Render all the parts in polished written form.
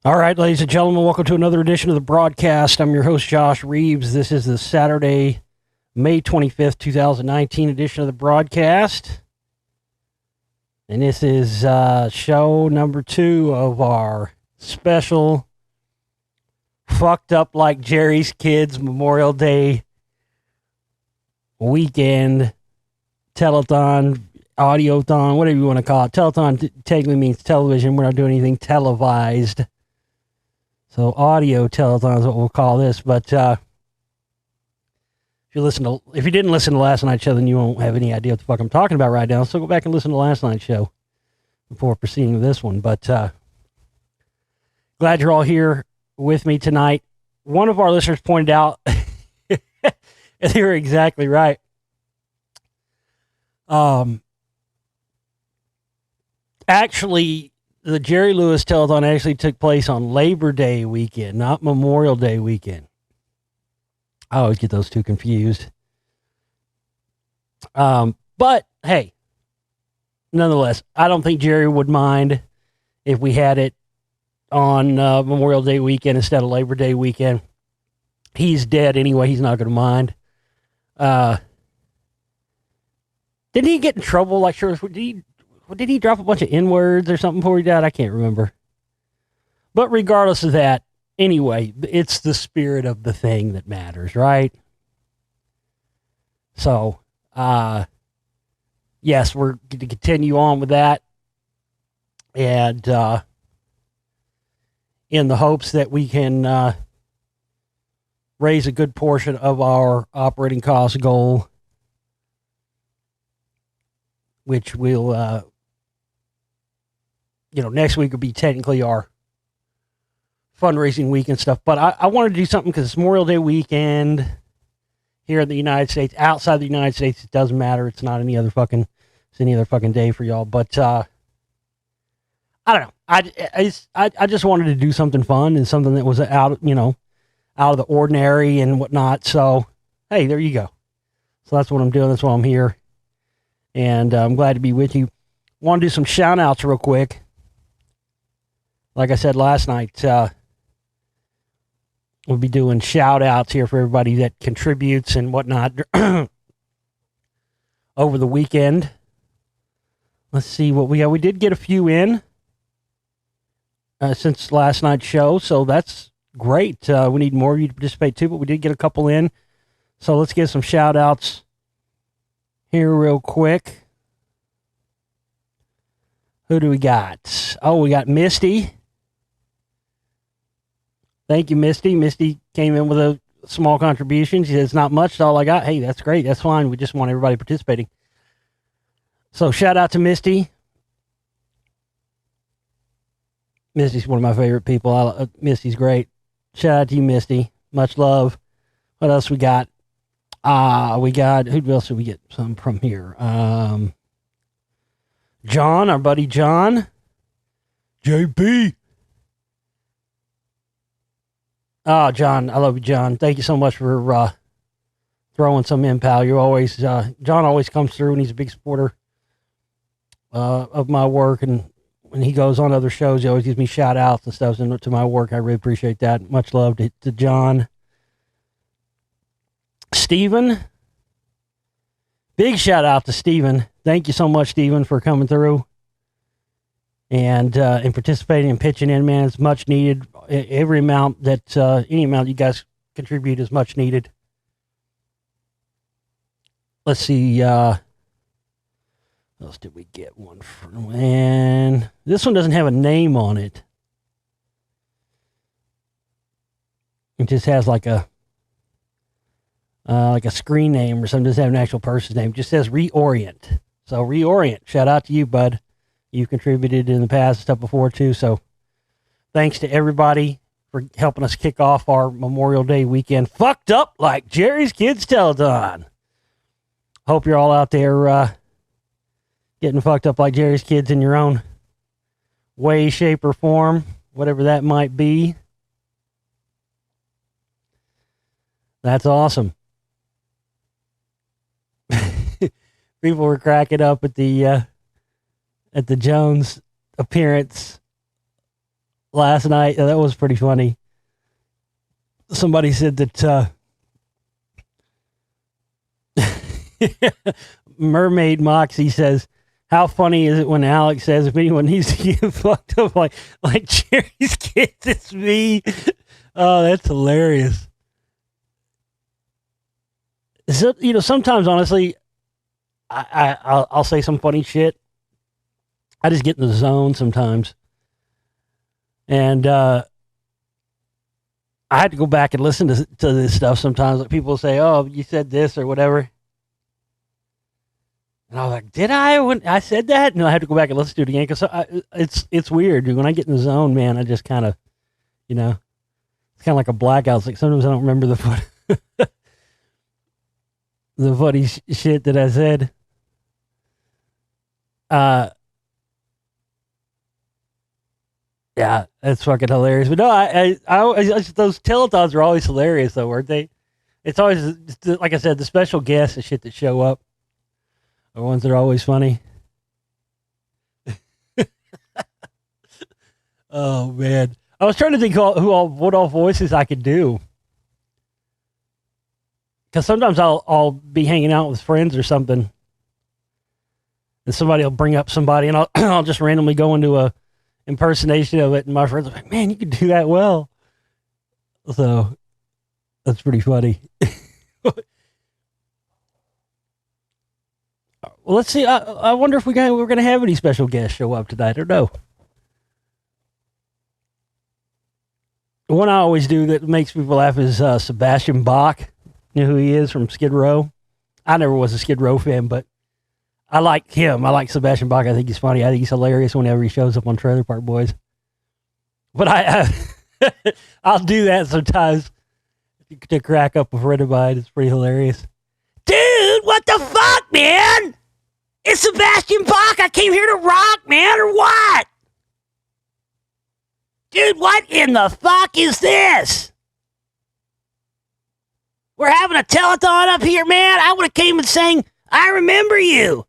All right, ladies and gentlemen, welcome to another edition of the broadcast. I'm your host, Josh Reeves. This is the Saturday, May 25th, 2019 edition of the broadcast. And this is show number 2 of our special Fucked Up Like Jerry's Kids Memorial Day weekend telethon, audiothon, whatever you want to call it. Telethon technically means television. We're not doing anything televised. So audio telethon is what we'll call this. But if you didn't listen to last night's show, then you won't have any idea what the fuck I'm talking about right now. So go back and listen to last night's show before proceeding with this one. But glad you're all here with me tonight. One of our listeners pointed out, and they were exactly right. Actually, the Jerry Lewis telethon actually took place on Labor Day weekend, not Memorial Day weekend. I always get those two confused. But hey, nonetheless, I don't think Jerry would mind if we had it on Memorial Day weekend instead of Labor Day weekend. He's dead anyway. He's not going to mind. Didn't he get in trouble? Like, sure, did he drop a bunch of N-words or something before he died? I can't remember. But regardless of that, anyway, it's the spirit of the thing that matters, right? So, yes, we're going to continue on with that. And in the hopes that we can raise a good portion of our operating cost goal, which will, next week will be technically our fundraising week and stuff. But I wanted to do something because it's Memorial Day weekend here in the United States. Outside the United States, it doesn't matter. It's not any other fucking day for y'all. But I don't know. I just wanted to do something fun and something that was out of the ordinary and whatnot. So, hey, there you go. So that's what I'm doing. That's why I'm here. And I'm glad to be with you. Want to do some shout outs real quick. Like I said last night, we'll be doing shout outs here for everybody that contributes and whatnot over the weekend. Let's see what we got. We did get a few in since last night's show, so that's great. We need more of you to participate too, but we did get a couple in. So let's get some shout outs here real quick. Who do we got? Oh, we got Misty. Thank you, Misty. Misty came in with a small contribution. She said, it's not much, it's all I got. Hey, that's great. That's fine. We just want everybody participating. So shout out to Misty. Misty's one of my favorite people. Misty's great. Shout out to you, Misty. Much love. What else we got? We got, who else did we get some from here? John, our buddy John. JP. Oh, John, I love you, John. Thank you so much for throwing some in, pal. You're always, John always comes through, and he's a big supporter of my work. And when he goes on other shows, he always gives me shout outs and stuff to my work. I really appreciate that. Much love to John. Steven. Big shout out to Steven. Thank you so much, Steven, for coming through and participating and pitching in, man. It's much needed. Every amount that, any amount you guys contribute is much needed. Let's see, what else did we get one from? And this one doesn't have a name on it. It just has like a screen name or something. It doesn't have an actual person's name. It just says Reorient. So Reorient, shout out to you, bud. You've contributed in the past and stuff before too. So thanks to everybody for helping us kick off our Memorial Day weekend. Fucked up like Jerry's Kids Telethon. Hope you're all out there getting fucked up like Jerry's kids in your own way, shape, or form, whatever that might be. That's awesome. People were cracking up at the Jones appearance last night. That was pretty funny. Somebody said that Mermaid Moxie says, how funny is it when Alex says, if anyone needs to get fucked up like Jerry's kids, it's me. Oh, that's hilarious. So, sometimes, honestly, I'll say some funny shit. I just get in the zone sometimes. And I had to go back and listen to this stuff sometimes. Like people say, oh, you said this or whatever. And I was like, did I? When I said that? And I had to go back and listen to it again because it's weird, dude. When I get in the zone, man, I just kind of, it's kind of like a blackout. It's like sometimes I don't remember the funny shit that I said. Yeah, that's fucking hilarious. But no, I those telethons are always hilarious, though, aren't they? It's always, like I said, the special guests and shit that show up are ones that are always funny. Oh, man. I was trying to think what all voices I could do. Because sometimes I'll be hanging out with friends or something, and somebody will bring up somebody, and I'll just randomly go into a impersonation of it, and my friends are like, man, you can do that well. So that's pretty funny. Well, let's see. I wonder if we're going to have any special guests show up tonight or no. The one I always do that makes people laugh is Sebastian Bach. You know who he is from Skid Row? I never was a Skid Row fan, but I like him. I like Sebastian Bach. I think he's funny. I think he's hilarious whenever he shows up on Trailer Park Boys. But I'll do that sometimes to crack up a friend of mine. It's pretty hilarious. Dude, what the fuck, man? It's Sebastian Bach. I came here to rock, man, or what? Dude, what in the fuck is this? We're having a telethon up here, man. I would have came and sang, I Remember You.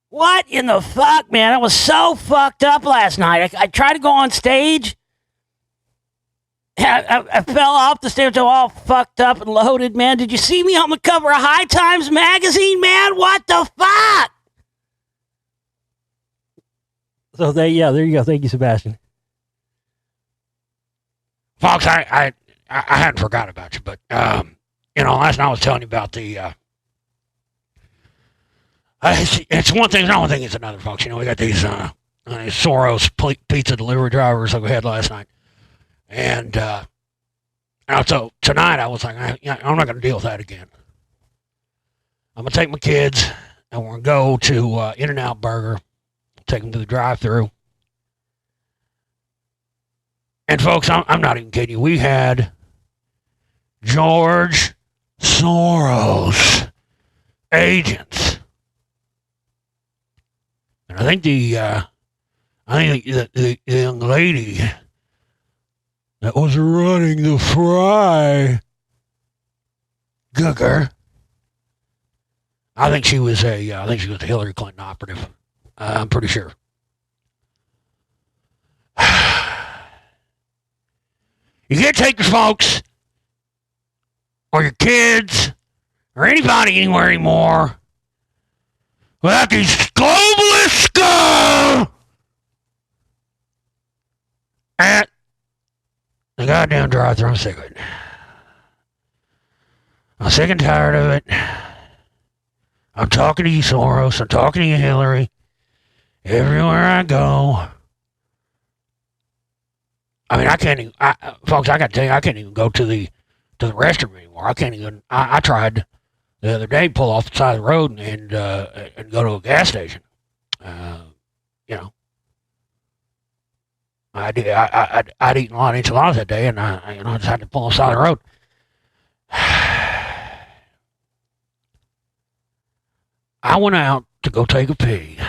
What in the fuck, man? I was so fucked up last night. I tried to go on stage. I fell off the stairs. I'm all fucked up and loaded, man. Did you see me on the cover of High Times magazine, man? What the fuck? So there you go. Thank you, Sebastian. Folks, I hadn't forgot about you, but last night I was telling you about the. It's one thing, another thing is another, folks. We got these Soros pizza delivery drivers that we had last night. And so tonight I was like, I'm not going to deal with that again. I'm going to take my kids and we're going to go to In-N-Out Burger, take them to the drive-thru. And folks, I'm not even kidding you. We had George Soros agents. And I think the young lady that was running the fry Googer, I think she was a Hillary Clinton operative. I'm pretty sure. You can't take your folks or your kids or anybody anywhere anymore without these globalists go at the goddamn drive-thru. I'm sick of it. I'm sick and tired of it. I'm talking to you, Soros. I'm talking to you, Hillary. Everywhere I go. I mean, I can't even, folks, I got to tell you, I can't even go to the restroom anymore. I can't even, I tried the other day, pull off the side of the road and go to a gas station. I'd eaten a lot of enchiladas that day, and I just had to pull off the side of the road. I went out to go take a pee,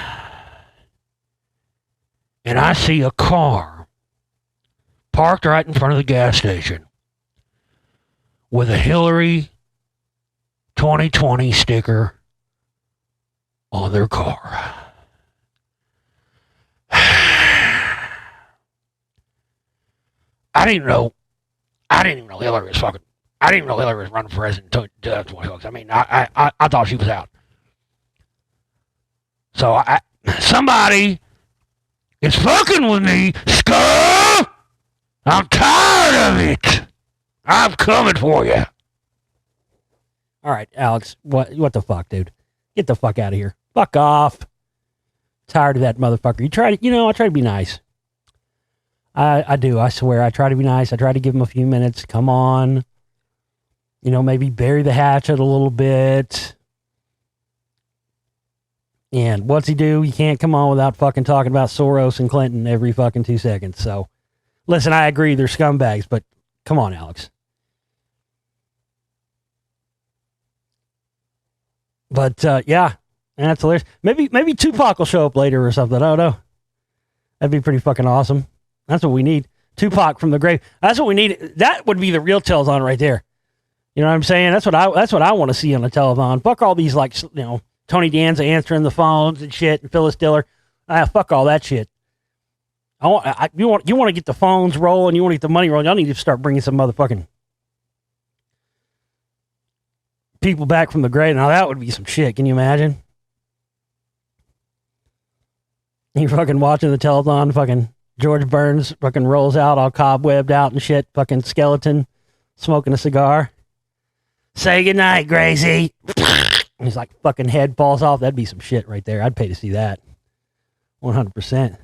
and I see a car parked right in front of the gas station with a Hillary 2020 sticker on their car. I didn't even know. I didn't even know Hillary was fucking. I didn't even know Hillary was running for president until 2026. I mean, I thought she was out. So somebody is fucking with me, Skull. I'm tired of it. I'm coming for you. All right, Alex, what the fuck, dude? Get the fuck out of here. Fuck off. Tired of that motherfucker. I try to be nice. I do, I swear. I try to be nice. I try to give him a few minutes. Come on. Maybe bury the hatchet a little bit. And what's he do? He can't come on without fucking talking about Soros and Clinton every fucking 2 seconds. So, listen, I agree they're scumbags, but come on, Alex. But, yeah, that's hilarious. Maybe Tupac will show up later or something. I don't know. That'd be pretty fucking awesome. That's what we need. Tupac from the grave. That's what we need. That would be the real telethon right there. You know what I'm saying? That's what I want to see on the telethon. Fuck all these, like, Tony Danza answering the phones and shit, and Phyllis Diller. Fuck all that shit. You want to get the phones rolling. You want to get the money rolling. Y'all need to start bringing some motherfucking people back from the grave. Now that would be some shit. Can you imagine? You fucking watching the telethon, fucking George Burns fucking rolls out all cobwebbed out and shit, fucking skeleton, smoking a cigar. Say goodnight, Gracie. And his like fucking head falls off. That'd be some shit right there. I'd pay to see that. 100%.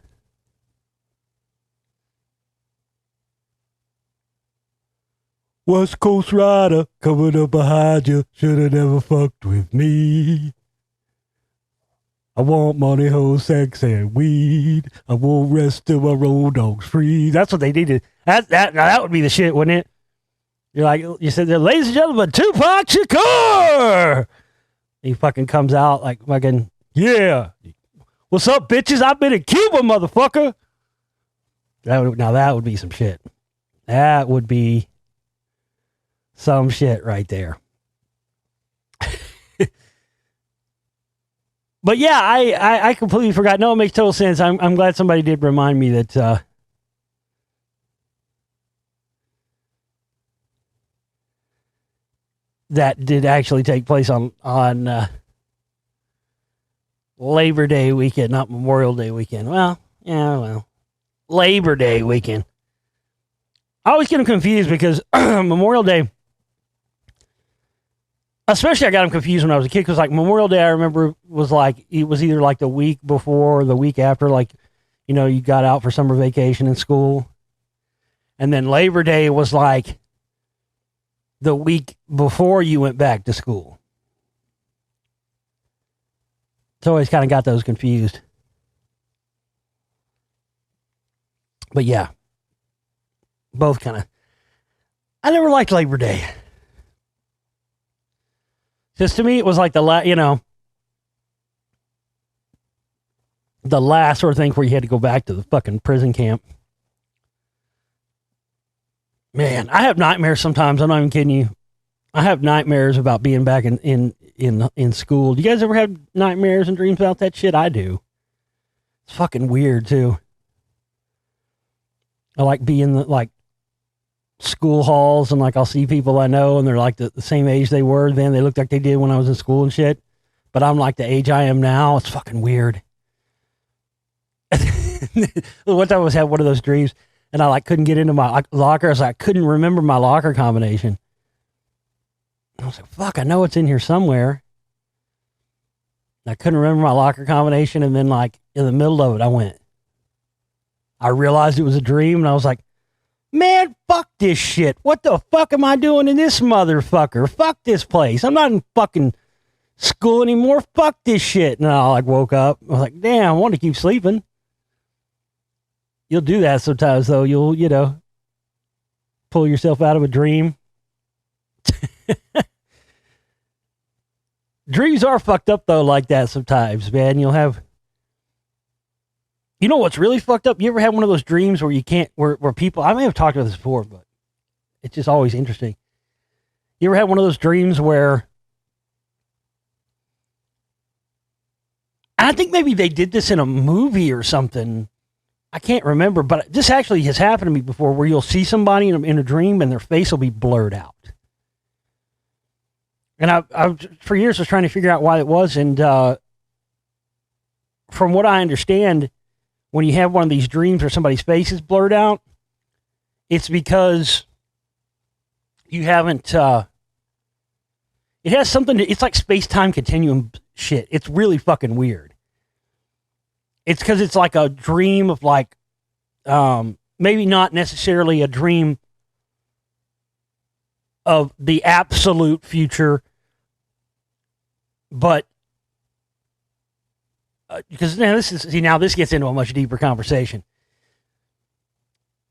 West Coast Rider coming up behind you. Should've never fucked with me. I want money, hoes, sex, and weed. I won't rest till my road dogs free. That's what they needed. That would be the shit, wouldn't it? You said, ladies and gentlemen, Tupac Shakur. He fucking comes out like fucking, yeah. What's up, bitches? I've been in Cuba, motherfucker. That would be some shit. That would be some shit right there. But yeah, I completely forgot. No, it makes total sense. I'm glad somebody did remind me that that did actually take place on Labor Day weekend, not Memorial Day weekend. Well, Labor Day weekend. I always get them confused because Memorial Day, especially I got them confused when I was a kid because like Memorial Day I remember was like, it was either like the week before or the week after, like, you got out for summer vacation in school. And then Labor Day was like the week before you went back to school. So I always kind of got those confused. But yeah, both kind of. I never liked Labor Day. Just to me, it was like the last sort of thing where you had to go back to the fucking prison camp. Man, I have nightmares sometimes. I'm not even kidding you. I have nightmares about being back in school. Do you guys ever have nightmares and dreams about that shit? I do. It's fucking weird too. I like being like school halls and like I'll see people I know and they're like the same age they were then. They looked like they did when I was in school and shit. But I'm like the age I am now. It's fucking weird. One time I had one of those dreams and I like couldn't get into my locker. I was like, I couldn't remember my locker combination. I was like, fuck, I know it's in here somewhere. I couldn't remember my locker combination. And then like in the middle of it, I realized it was a dream and I was like, man, fuck this shit. What the fuck am I doing in this motherfucker? Fuck this place. I'm not in fucking school anymore. Fuck this shit. And I like woke up. I was like, damn, I want to keep sleeping. You'll do that sometimes though. You'll, pull yourself out of a dream. Dreams are fucked up though like that sometimes, man. You'll have, what's really fucked up? You ever had one of those dreams where you can't, where people, I may have talked about this before, but it's just always interesting. You ever had one of those dreams where, I think maybe they did this in a movie or something. I can't remember, but this actually has happened to me before, where you'll see somebody in a dream and their face will be blurred out. And I for years was trying to figure out why it was, and from what I understand, when you have one of these dreams where somebody's face is blurred out, it's because you haven't. It has something to. It's like space-time continuum shit. It's really fucking weird. It's because it's like a dream of like, maybe not necessarily a dream of the absolute future, but because now this gets into a much deeper conversation.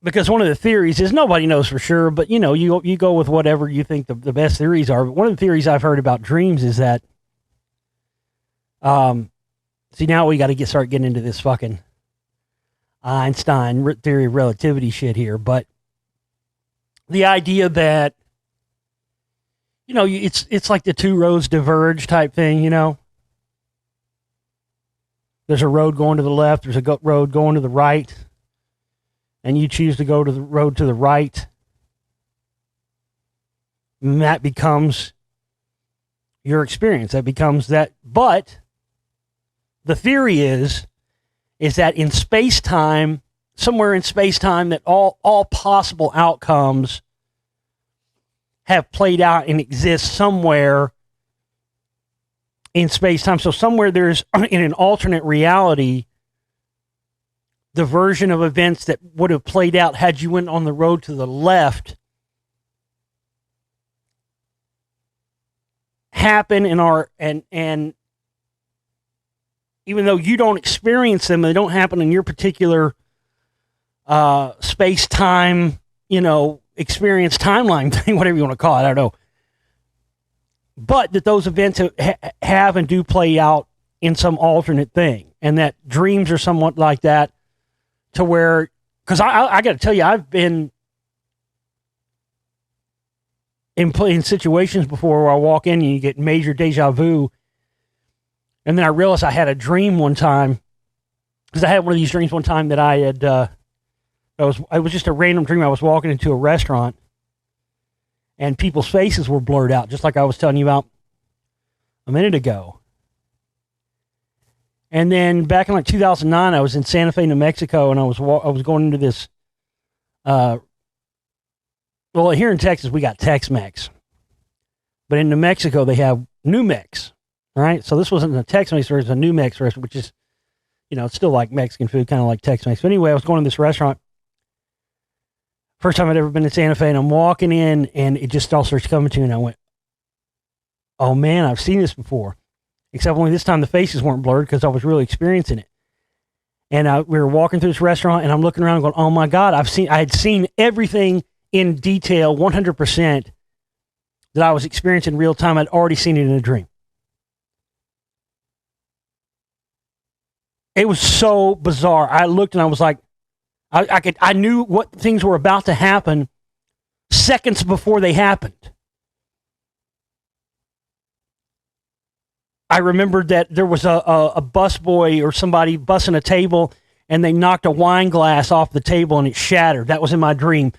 Because one of the theories is, nobody knows for sure, but you go with whatever you think the best theories are. But one of the theories I've heard about dreams is that, now we got to start getting into this fucking Einstein theory of relativity shit here. But the idea that, it's like the two roads diverge type thing, There's a road going to the left, there's a road going to the right, and you choose to go to the road to the right. And that becomes your experience. That becomes that. But the theory is that in space-time, somewhere in space-time, that all possible outcomes have played out and exist somewhere in space-time. So somewhere there's, in an alternate reality, the version of events that would have played out had you went on the road to the left happen and even though you don't experience them, they don't happen in your particular space-time, experience timeline thing, whatever you want to call it, I don't know. But that those events have and do play out in some alternate thing, and that dreams are somewhat like that, to where, because I got to tell you, I've been in situations before where I walk in and you get major deja vu, and then I realized I had a dream one time, because I had one of these dreams one time that I had, it was just a random dream. I was walking into a restaurant, and people's faces were blurred out, just like I was telling you about a minute ago. And then back in like 2009, I was in Santa Fe, New Mexico, and I was going into this. Well, here in Texas we got Tex-Mex, but in New Mexico they have New Mex, right? So this wasn't a Tex-Mex restaurant, it was a New Mex restaurant, which is, it's still like Mexican food, kind of like Tex-Mex. But anyway, I was going to this restaurant. First time I'd ever been to Santa Fe, and I'm walking in, and it just all starts coming to me, and I went, oh man, I've seen this before. Except only this time the faces weren't blurred, because I was really experiencing it. And we were walking through this restaurant, and I'm looking around and going, oh my God, I had seen everything in detail, 100%, that I was experiencing in real time. I'd already seen it in a dream. It was so bizarre. I looked and I was like, I knew what things were about to happen seconds before they happened. I remembered that there was a busboy or somebody bussing a table, and they knocked a wine glass off the table and it shattered. That was in my dream.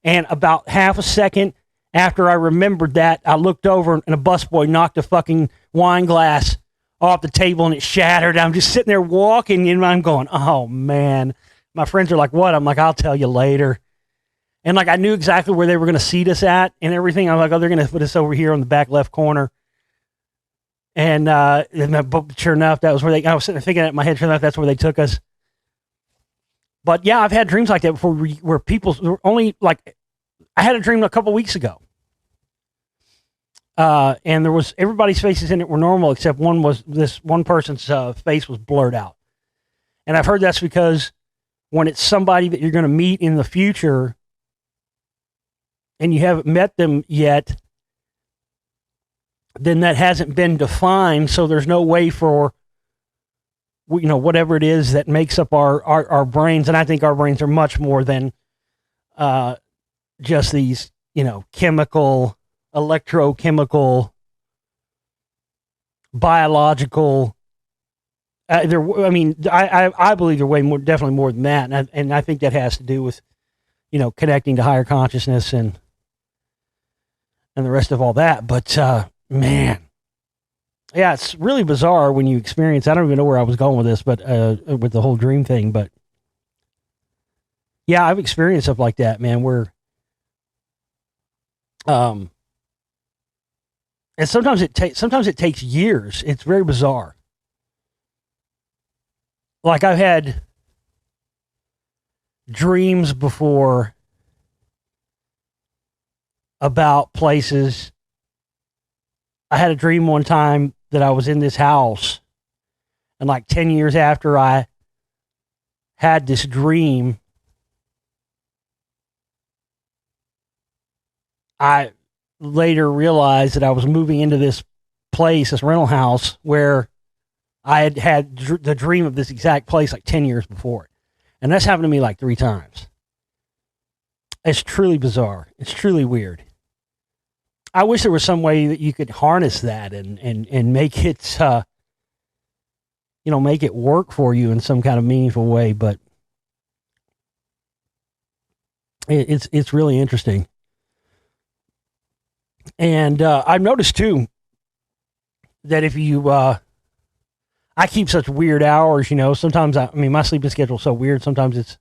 And about half a second after I remembered that, I looked over and a busboy knocked a fucking wine glass off the table and it shattered. I'm just sitting there walking and I'm going, oh man. My friends are like, what? I'm like, I'll tell you later. And like, I knew exactly where they were going to seat us at and everything. I'm like, oh, they're going to put us over here on the back left corner. And sure enough, that was where I was sitting there thinking in my head, sure enough, that's where they took us. But yeah, I've had dreams like that before where people were only like, I had a dream a couple weeks ago. And there was, everybody's faces in it were normal, except this one person's face was blurred out. And I've heard that's because when it's somebody that you're going to meet in the future and you haven't met them yet, then that hasn't been defined. So there's no way for, whatever it is that makes up our brains. And I think our brains are much more than just these, chemical, electrochemical, biological I mean, I believe they're way more, definitely more than that, and I think that has to do with, connecting to higher consciousness and the rest of all that. But man, yeah, it's really bizarre when you experience. I don't even know where I was going with this, but with the whole dream thing. But yeah, I've experienced stuff like that, man. Where and sometimes it takes years. It's very bizarre. Like I've had dreams before about places. I had a dream one time that I was in this house, and like 10 years after I had this dream, I later realized that I was moving into this place, this rental house, where I had the dream of this exact place like 10 years before. And that's happened to me like 3 times. It's truly bizarre. It's truly weird. I wish there was some way that you could harness that and make it, make it work for you in some kind of meaningful way. But it's really interesting. And I've noticed too that if you, I keep such weird hours, sometimes I mean, my sleeping schedule is so weird. Sometimes it's,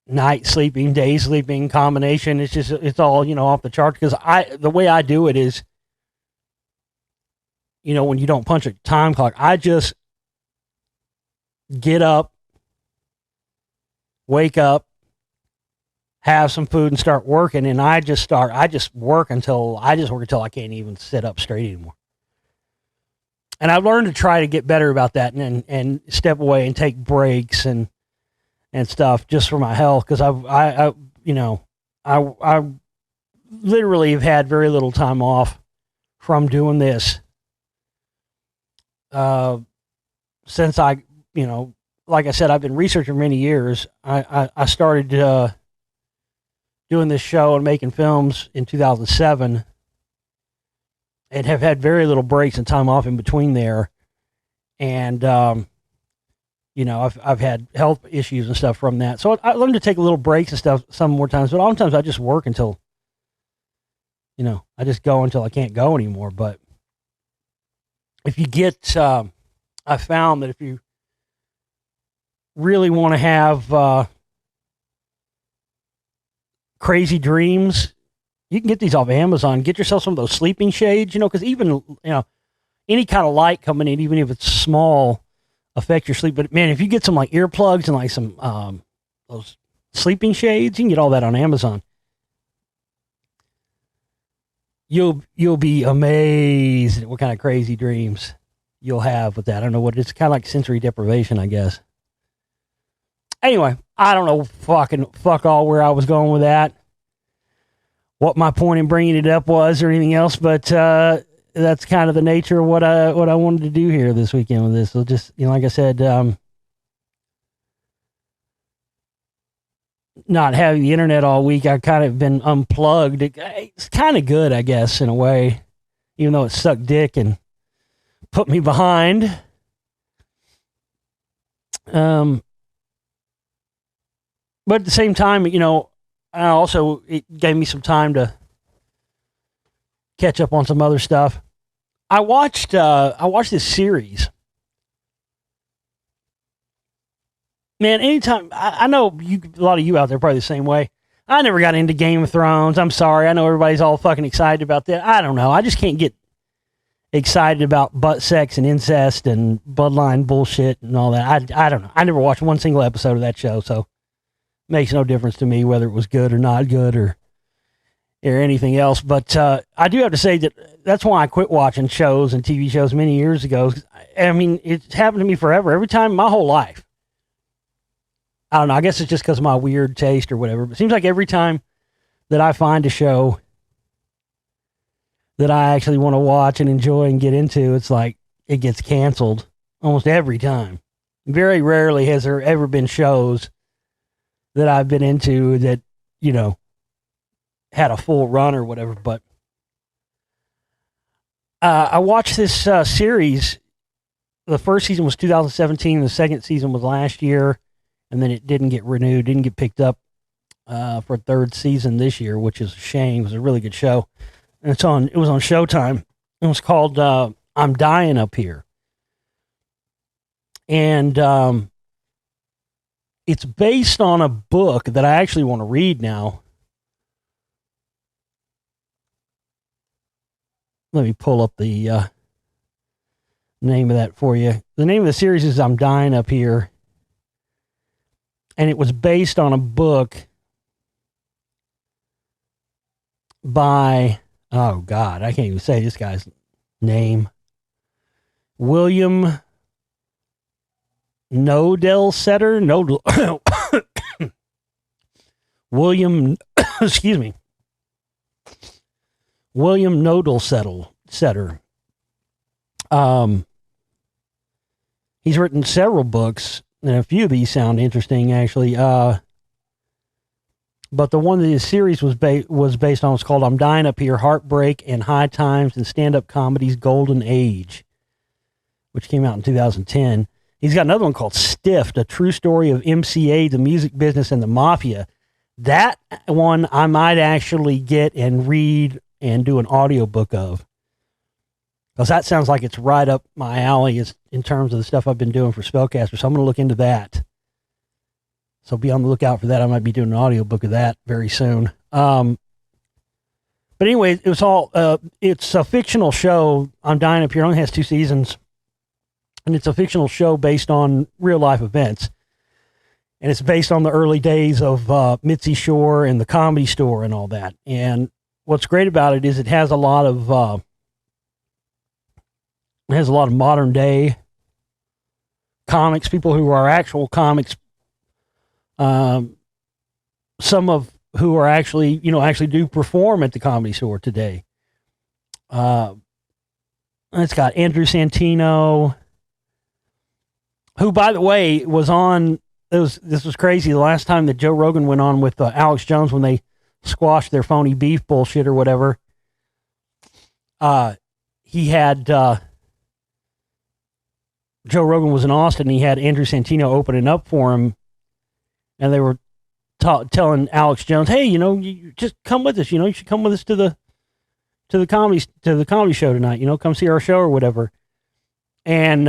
night sleeping, day sleeping combination. It's all, off the chart. Because the way I do it is, when you don't punch a time clock, I just get up, wake up, have some food and start working. And I just work until I can't even sit up straight anymore. And I've learned to try to get better about that and step away and take breaks and stuff just for my health. Cause I literally have had very little time off from doing this. Since I, like I said, I've been researching for many years. I started, doing this show and making films in 2007 and have had very little breaks and time off in between there. And, I've had health issues and stuff from that. So I learned to take little breaks and stuff some more times, but oftentimes I just work until, I just go until I can't go anymore. But if you get, I found that if you really want to have, crazy dreams, you can get these off Amazon. Get yourself some of those sleeping shades, because even, any kind of light coming in, even if it's small, affect your sleep. But man, if you get some like earplugs and like some those sleeping shades, you can get all that on Amazon. You'll be amazed at what kind of crazy dreams you'll have with that. I don't know what it's kind of like sensory deprivation, I guess. Anyway, I don't know fuck all where I was going with that, what my point in bringing it up was or anything else, but that's kind of the nature of what I wanted to do here this weekend with this. So just, like I said, not having the internet all week, I kind of been unplugged. It's kind of good, I guess, in a way, even though it sucked dick and put me behind. But at the same time, it gave me some time to catch up on some other stuff. I watched this series. Man, anytime, I know a lot of you out there are probably the same way. I never got into Game of Thrones. I'm sorry. I know everybody's all fucking excited about that. I don't know. I just can't get excited about butt sex and incest and bloodline bullshit and all that. I don't know. I never watched one single episode of that show, so makes no difference to me whether it was good or not good or anything else. But I do have to say that's why I quit watching shows and TV shows many years ago. I mean, it's happened to me forever. Every time, my whole life. I don't know. I guess it's just because of my weird taste or whatever. But it seems like every time that I find a show that I actually want to watch and enjoy and get into, it's like it gets canceled almost every time. Very rarely has there ever been shows that I've been into that, had a full run or whatever. But I watched this series. The first season was 2017. The second season was last year, and then it didn't get renewed, didn't get picked up for a third season this year, which is a shame. It was a really good show. And it was on Showtime. It was called I'm Dying Up Here. And it's based on a book that I actually want to read now. Let me pull up the name of that for you. The name of the series is I'm Dying Up Here. And it was based on a book by, oh God, I can't even say this guy's name. William Nodelsetter. William, excuse me. William Nodelsetter. He's written several books, and a few of these sound interesting, actually. But the one that his series was based on was called I'm Dying Up Here, Heartbreak and High Times in Stand-Up Comedy's Golden Age, which came out in 2010. He's got another one called Stiffed, A True Story of MCA, the Music Business, and the Mafia. That one I might actually get and read and do an audiobook of. Because that sounds like it's right up my alley in terms of the stuff I've been doing for Spellcaster. So I'm going to look into that. So be on the lookout for that. I might be doing an audiobook of that very soon. But anyway, it's a fictional show. I'm Dying Up Here. It only has 2 seasons. And it's a fictional show based on real life events. And it's based on the early days of Mitzi Shore and the Comedy Store and all that. And what's great about it is it has a lot of modern day comics, people who are actual comics. Some of who are actually do perform at the Comedy Store today. It's got Andrew Santino, who, by the way, was on. This was crazy. The last time that Joe Rogan went on with Alex Jones when they squashed their phony beef bullshit or whatever, he had Joe Rogan was in Austin. And he had Andrew Santino opening up for him, and they were telling Alex Jones, "Hey, you just come with us. You should come with us to the comedy show tonight. Come see our show or whatever." And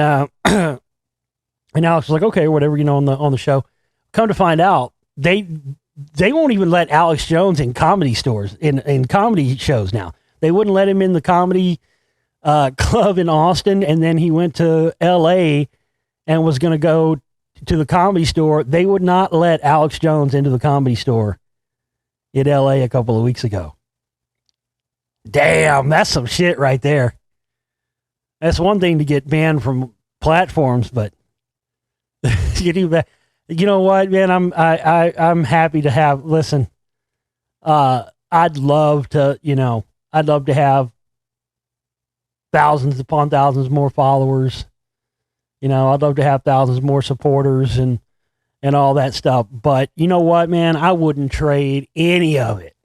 and Alex was like, "Okay, whatever, on the show." Come to find out, they won't even let Alex Jones in comedy stores, in comedy shows now. They wouldn't let him in the comedy club in Austin, and then he went to L.A. and was going to go to the Comedy Store. They would not let Alex Jones into the Comedy Store in L.A. a couple of weeks ago. Damn, that's some shit right there. That's one thing to get banned from platforms, but you know what, man? I'm happy to have. Listen, I'd love to have thousands upon thousands more followers. I'd love to have thousands more supporters and all that stuff. But you know what, man? I wouldn't trade any of it.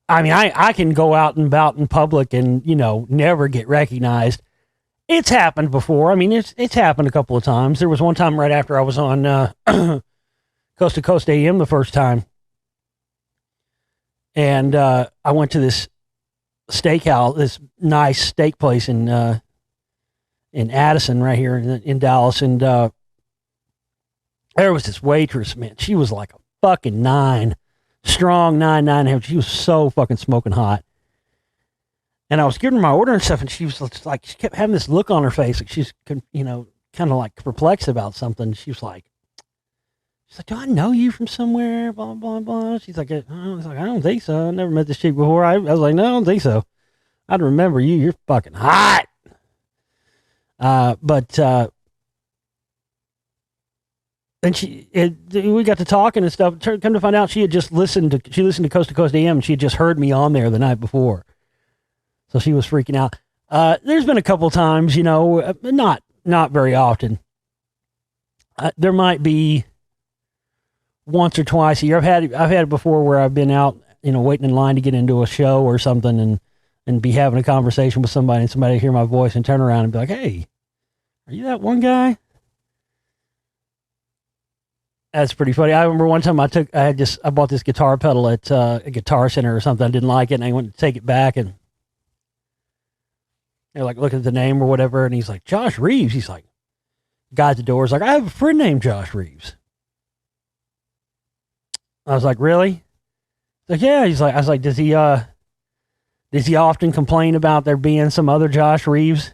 I mean, I can go out and about in public and, never get recognized. It's happened before. I mean, it's happened a couple of times. There was one time right after I was on Coast to Coast AM the first time. And I went to this steakhouse, this nice steak place in Addison right here in Dallas. And there was this waitress, man. She was like a fucking 9. Strong 9. She was so fucking smoking hot. And I was giving her my order and stuff, and she was like, she kept having this look on her face, like she's, kind of like perplexed about something. She's like, do I know you from somewhere? Blah, blah, blah. She's like, I don't think so. I never met this chick before. I was like, no, I don't think so. I'd remember you. You're fucking hot. But we got to talking and stuff. Come to find out, she listened to Coast to Coast AM, and she had just heard me on there the night before. So she was freaking out. There's been a couple times, not very often. There might be once or twice a year. I've had it before where I've been out, waiting in line to get into a show or something, and and be having a conversation with somebody and somebody hear my voice and turn around and be like, hey, are you that one guy? That's pretty funny. I remember one time I bought this guitar pedal at a Guitar Center or something. I didn't like it, and I went to take it back, and they're like looking at the name or whatever, and he's like, Josh Reeves. He's like, guy at the door is like, I have a friend named Josh Reeves. I was like, really? He's like, yeah. He's like, I was like, does he often complain about there being some other Josh Reeves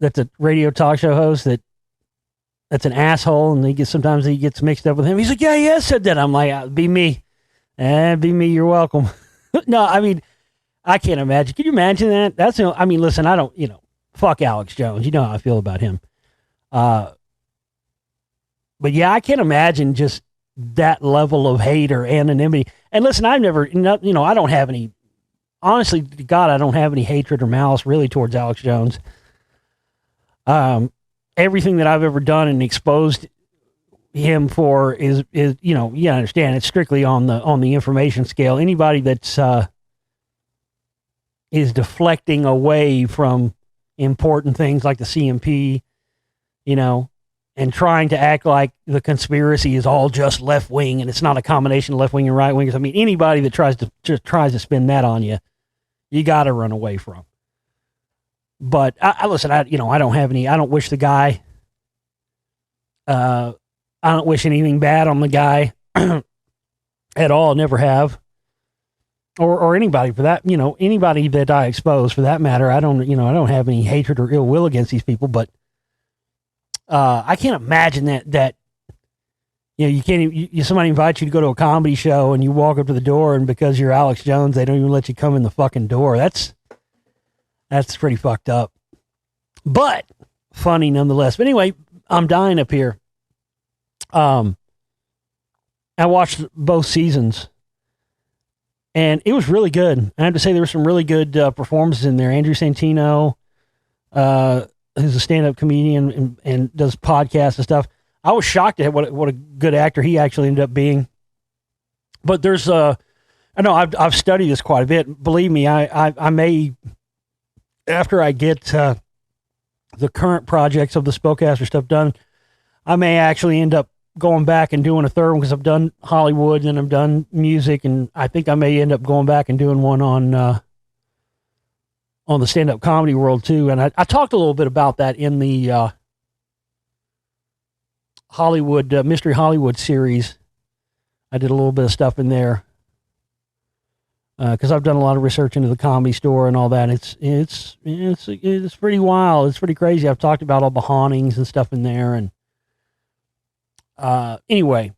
that's a radio talk show host that's an asshole, and sometimes he gets mixed up with him? He's like, yeah, he has said that. I'm like, be me. Be me, you're welcome. No, I mean, I can't imagine. Can you imagine that? I mean, listen, I don't, fuck Alex Jones. You know how I feel about him. But yeah, I can't imagine just that level of hate or anonymity. And listen, I don't have any, honestly, to God, I don't have any hatred or malice really towards Alex Jones. Everything that I've ever done and exposed him for is you understand, it's strictly on the information scale. Anybody that's is deflecting away from important things like the CMP, and trying to act like the conspiracy is all just left wing and it's not a combination of left wing and right wingers. I mean, anybody that tries to spin that on you, you got to run away from. But I listen, I don't wish the guy, I don't wish anything bad on the guy at all. Never have. Or anybody for that, anybody that I expose for that matter. I don't have any hatred or ill will against these people, but I can't imagine that you can't somebody invites you to go to a comedy show and you walk up to the door, and because you're Alex Jones, they don't even let you come in the fucking door. That's pretty fucked up, but funny nonetheless. But anyway, I'm dying up here. I watched both seasons, and it was really good. I have to say there were some really good performances in there. Andrew Santino, who's a stand-up comedian and does podcasts and stuff. I was shocked at what a good actor he actually ended up being. But there's I know I've studied this quite a bit. Believe me, I may, after I get the current projects of the Spellcaster stuff done, I may actually end up going back and doing a third one, because I've done Hollywood and I've done music, and I think I may end up going back and doing one on the stand-up comedy world too. And I talked a little bit about that in the Hollywood Mystery Hollywood series. I did a little bit of stuff in there because I've done a lot of research into the Comedy Store and all that. It's pretty wild. It's pretty crazy. I've talked about all the hauntings and stuff in there. And anyway,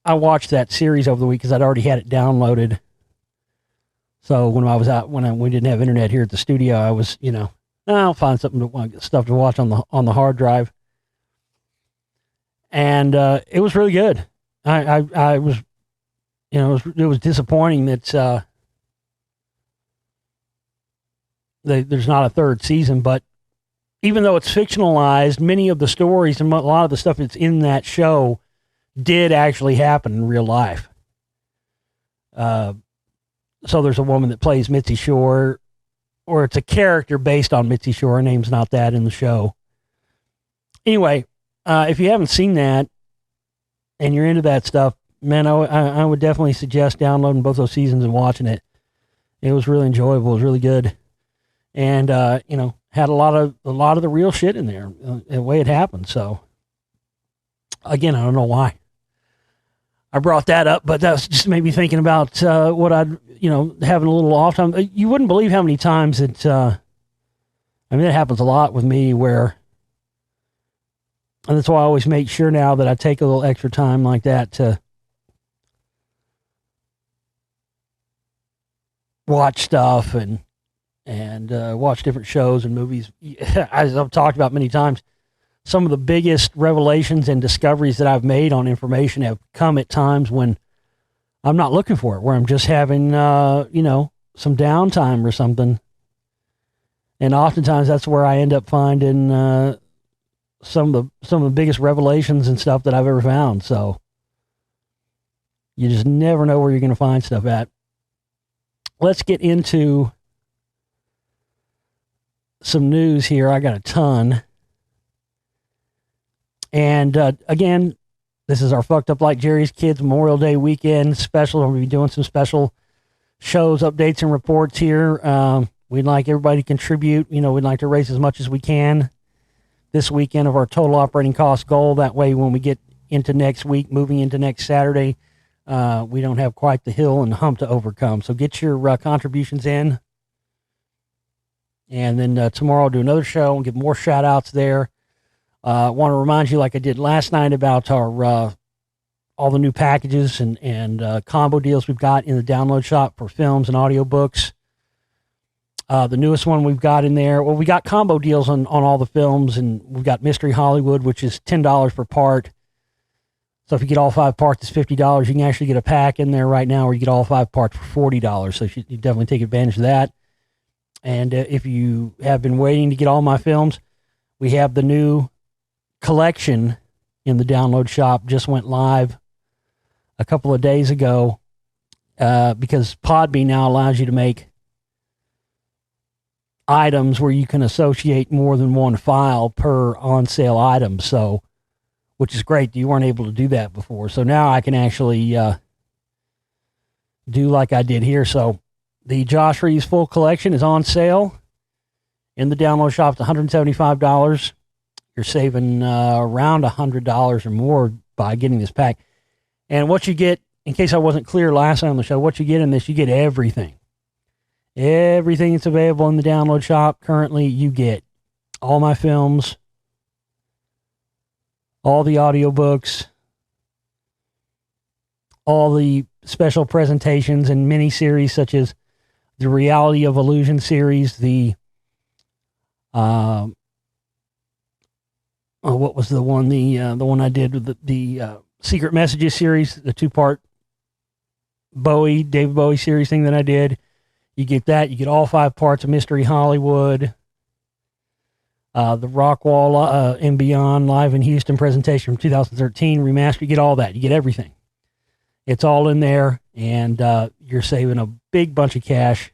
I watched that series over the week because I'd already had it downloaded. So when I was out, we didn't have internet here at the studio, I was, I'll find stuff to watch on the hard drive. And it was really good. I was, it was disappointing that there's not a third season. But even though it's fictionalized, many of the stories and a lot of the stuff that's in that show did actually happen in real life. So there's a woman that plays Mitzi Shore, or it's a character based on Mitzi Shore. Her name's not that in the show. Anyway, if you haven't seen that and you're into that stuff, man, I would definitely suggest downloading both those seasons and watching it. It was really enjoyable. It was really good. And, had a lot of the real shit in there, the way it happened. So again, I don't know why I brought that up, but that's just made me thinking about what I'd, having a little off time. You wouldn't believe how many times it happens a lot with me and that's why I always make sure now that I take a little extra time like that to watch stuff and watch different shows and movies. As I've talked about many times, some of the biggest revelations and discoveries that I've made on information have come at times when I'm not looking for it, where I'm just having, some downtime or something. And oftentimes that's where I end up finding some of the biggest revelations and stuff that I've ever found. So you just never know where you're going to find stuff at. Let's get into some news here. I got a ton. And again, this is our Fucked Up Like Jerry's Kids Memorial Day weekend special. We'll be doing some special shows, updates, and reports here. We'd like everybody to contribute. We'd like to raise as much as we can this weekend of our total operating cost goal. That way, when we get into next week, moving into next Saturday, we don't have quite the hill and hump to overcome. So get your contributions in. And then tomorrow I'll do another show and give more shout outs there. I want to remind you, like I did last night, about our all the new packages and combo deals we've got in the download shop for films and audiobooks. The newest one we've got in there, well, we got combo deals on all the films, and we've got Mystery Hollywood, which is $10 per part. So if you get all 5 parts, it's $50. You can actually get a pack in there right now where you get all 5 parts for $40. So you definitely take advantage of that. And if you have been waiting to get all my films, we have the new collection in the download shop. Just went live a couple of days ago because Podbean now allows you to make items where you can associate more than one file per on-sale item. So, which is great. You weren't able to do that before. So now I can actually do like I did here. So the Josh Reeves full collection is on sale in the download shop. It's $175. You're saving around $100 or more by getting this pack. And what you get, in case I wasn't clear last time on the show, what you get in this, you get everything. Everything that's available in the download shop currently, you get all my films, all the audiobooks, all the special presentations and mini-series such as the Reality of Illusion series, the what was the one? The one I did with the Secret Messages series, the 2-part David Bowie series thing that I did. You get that. You get all 5 parts of Mystery Hollywood, the Rockwall and Beyond Live in Houston presentation from 2013 remastered. You get all that. You get everything. It's all in there, and you're saving a big bunch of cash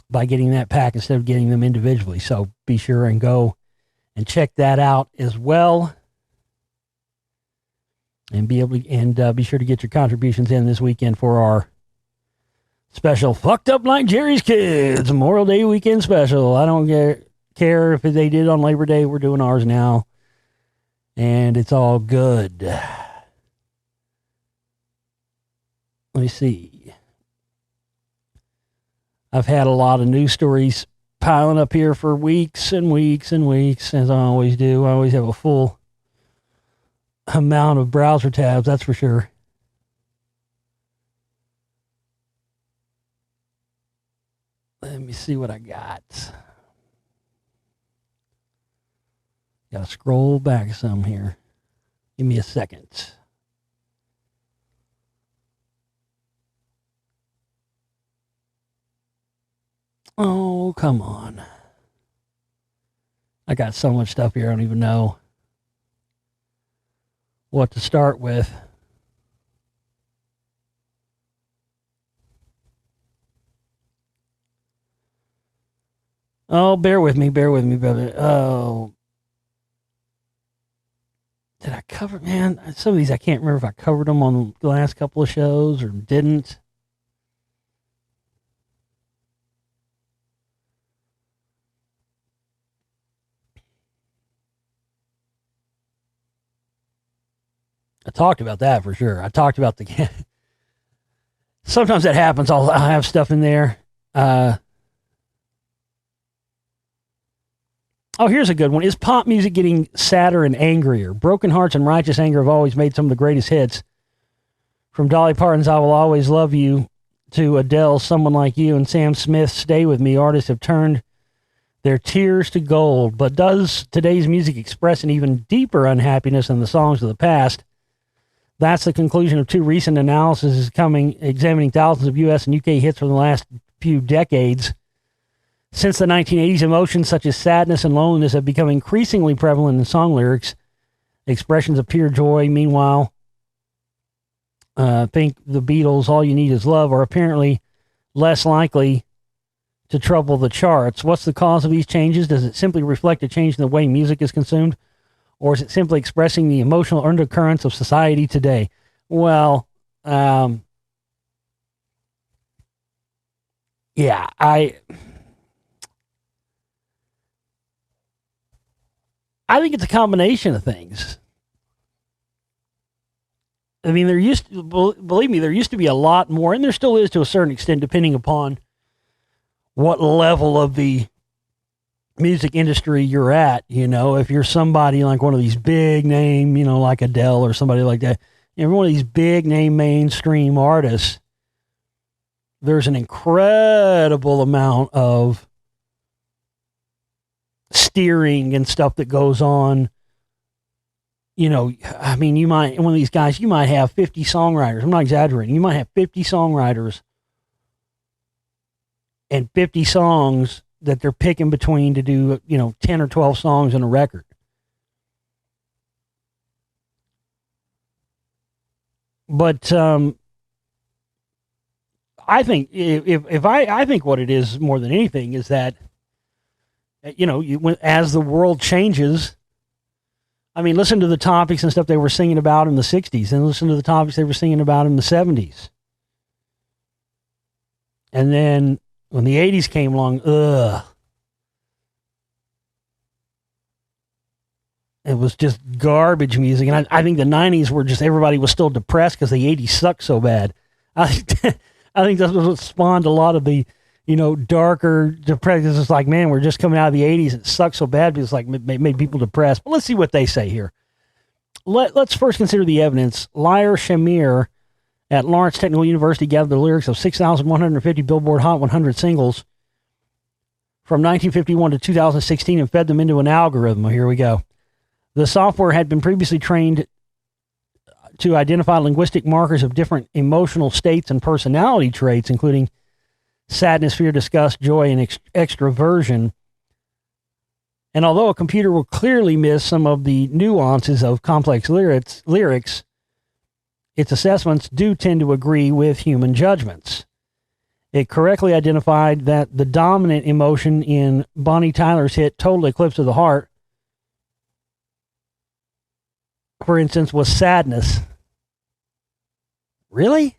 by getting that pack instead of getting them individually. So be sure and go and check that out as well, and be sure to get your contributions in this weekend for our special Fucked Up Like Jerry's Kids Memorial Day weekend special. I don't care if they did on Labor Day. We're doing ours now, and it's all good. Let me see. I've had a lot of news stories piling up here for weeks and weeks and weeks, as I always do. I always have a full amount of browser tabs, that's for sure. Let me see what I got. Gotta scroll back some here. Give me a second. Oh, come on. I got so much stuff here, I don't even know what to start with. Oh, bear with me, brother. Oh. Did I cover, man? Some of these I can't remember if I covered them on the last couple of shows or didn't. I talked about that for sure. I talked about the... Sometimes that happens. I'll have stuff in there. Oh, here's a good one. Is pop music getting sadder and angrier? Broken Hearts and Righteous Anger have always made some of the greatest hits. From Dolly Parton's I Will Always Love You to Adele's Someone Like You and Sam Smith's Stay With Me, artists have turned their tears to gold. But does today's music express an even deeper unhappiness than the songs of the past? That's the conclusion of 2 recent analyses examining thousands of U.S. and U.K. hits from the last few decades. Since the 1980s, emotions such as sadness and loneliness have become increasingly prevalent in song lyrics. Expressions of pure joy, meanwhile, think the Beatles' All You Need Is Love are apparently less likely to trouble the charts. What's the cause of these changes? Does it simply reflect a change in the way music is consumed? Or is it simply expressing the emotional undercurrents of society today? Well, yeah, I think it's a combination of things. I mean, believe me, there used to be a lot more, and there still is to a certain extent, depending upon what level of the music industry you're at. You know, if you're somebody like one of these big name, you know, like Adele or somebody like that, you know, one of these big name mainstream artists, there's an incredible amount of steering and stuff that goes on. You know, I mean, one of these guys, you might have 50 songwriters. I'm not exaggerating. You might have 50 songwriters and 50 songs that they're picking between to do, you know, 10 or 12 songs in a record. But I think I think what it is more than anything is that, you know, as the world changes, I mean, listen to the topics and stuff they were singing about in the 60s and listen to the topics they were singing about in the 70s. And then when the 80s came along, it was just garbage music. And I think the 90s were just, everybody was still depressed because the 80s sucked so bad. I think that's what spawned a lot of the, you know, darker depression. It's like, man, we're just coming out of the 80s. It sucks so bad because, like, it made people depressed. But let's see what they say here. Let's first consider the evidence. Lyre Shamir at Lawrence Technical University gathered the lyrics of 6,150 Billboard Hot 100 singles from 1951 to 2016 and fed them into an algorithm. Well, here we go. The software had been previously trained to identify linguistic markers of different emotional states and personality traits, including sadness, fear, disgust, joy, and extroversion. And although a computer will clearly miss some of the nuances of complex lyrics, its assessments do tend to agree with human judgments. It correctly identified that the dominant emotion in Bonnie Tyler's hit Total Eclipse of the Heart, for instance, was sadness. Really?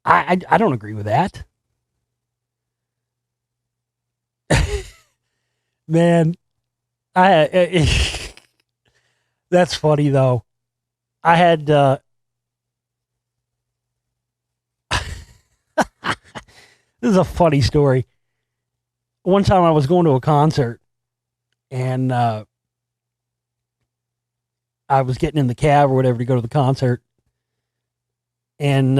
I don't agree with that. Man, that's funny though. I had this is a funny story. One time I was going to a concert and I was getting in the cab or whatever to go to the concert. And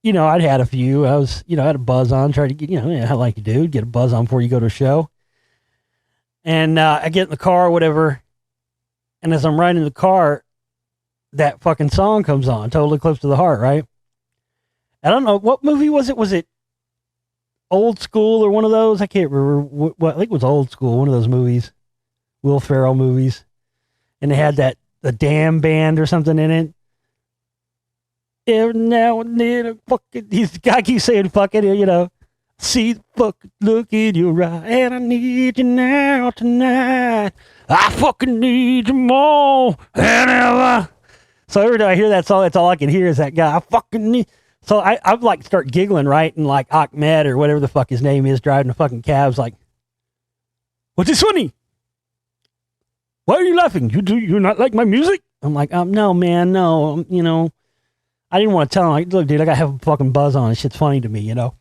you know, I'd had a few. I was, you know, I had a buzz on, tried to get, you know, I like you do, get a buzz on before you go to a show. And I get in the car or whatever, and as I'm riding in the car, that fucking song comes on, Total Eclipse of the Heart, right? I don't know, what movie was it? Was it Old School or one of those? I can't remember what I think it was Old School, one of those movies, Will Ferrell movies. And they had the Damn Band or something in it. Every now and then, this guy keeps saying fucking, you know, see the fucking look in your eye, and I need you now tonight. I fucking need you more than ever. So every time I hear that song, that's all I can hear is that guy. I fucking need. So I'm like start giggling, right? And like Ahmed or whatever the fuck his name is, driving the fucking cab's like, what's this funny? Why are you laughing? You not like my music? I'm like, no, man, no, you know. I didn't want to tell him, like, look, dude, I got to have a fucking buzz on. This shit's funny to me, you know?